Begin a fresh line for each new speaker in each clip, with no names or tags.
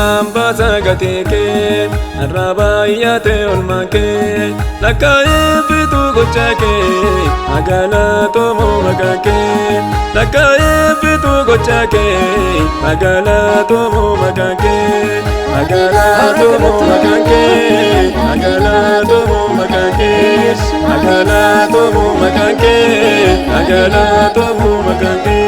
Nambasa gateke arrabayate olmake lakae bitu gochake agala tomo magake lakae bitu gochake agala tomo magake agala tomo magake agala tomo magake agala tomo magake agala tomo magake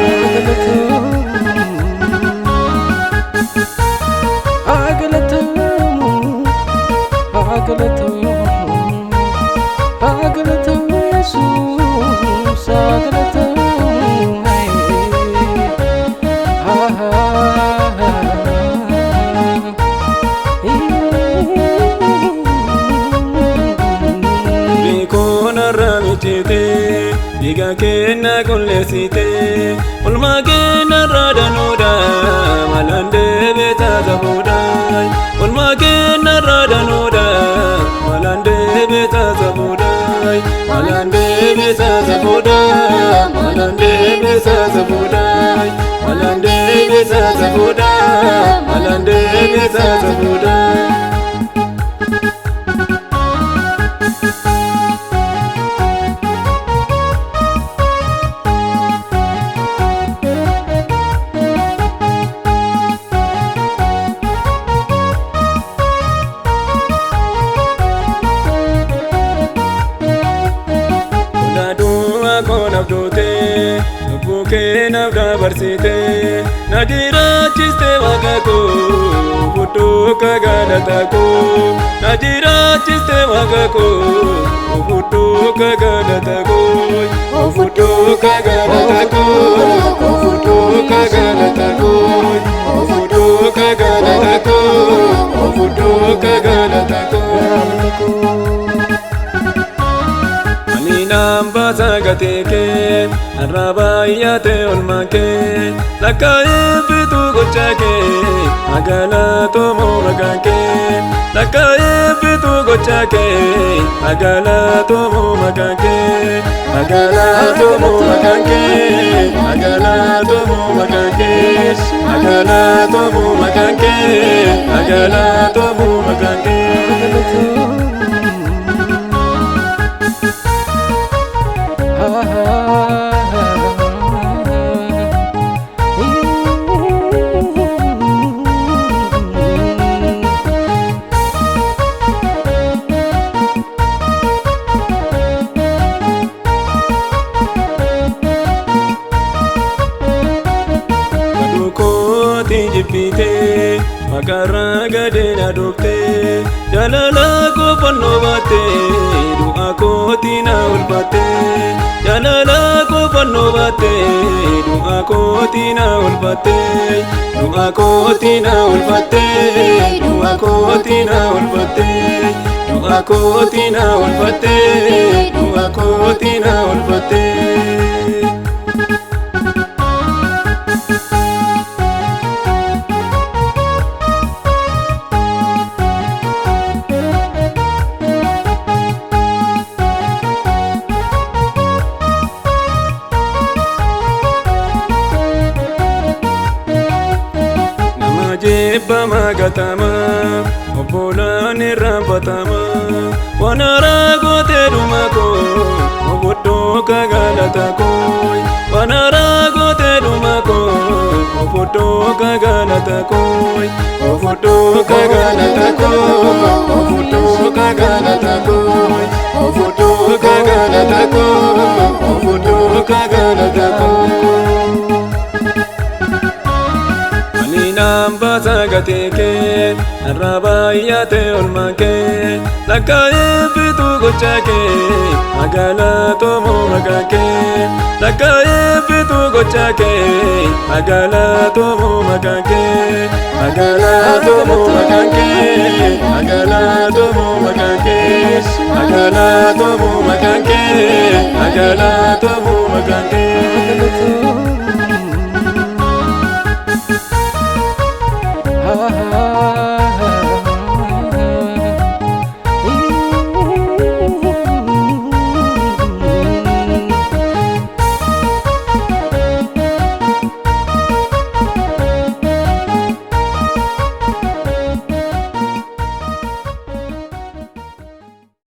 Diga kena kullesite ulma kena radanoda malande beta zabuda ulma kena radanoda malande beta zabuda malande beta zabuda malande beta zabuda malande beta zabuda malande beta zabuda Buke nafda barsite najira chiste wagako butu kagalata ko najira chiste wagako butu kagalata ko butu kagalata ko butu kagalata ko butu kagalata ko butu kagalata ko Nambasa gateke arrabayate olmake lakae bitu gochake agala tomo magake lakae bitu gochake agala tomo magake agala tomo magake agala tomo magake agala tomo magake agala tomo magake Jibite magara gadena dokte jalala ko pannovate du'a ko tina ulbate jalala ko pannovate du'a ko tina ulbate du'a ko tina ulbate du'a ko tina ulbate du'a ko tina ulbate du'a ko tina ulbate Jibba magatama obbolani rabatama wanara gote dumako oboddo kagalatako wanara gote dumako oboddo kagalatako oboddo kagalatako oboddo kagalatako oboddo kagalatako oboddo kagalatako Nambasa gateke arrabayate olmake lakae bitu gochake agala tomo magake lakae bitu gochake agala tomo magake agala tomo magake agala tomo magake agala tomo magake agala tomo magake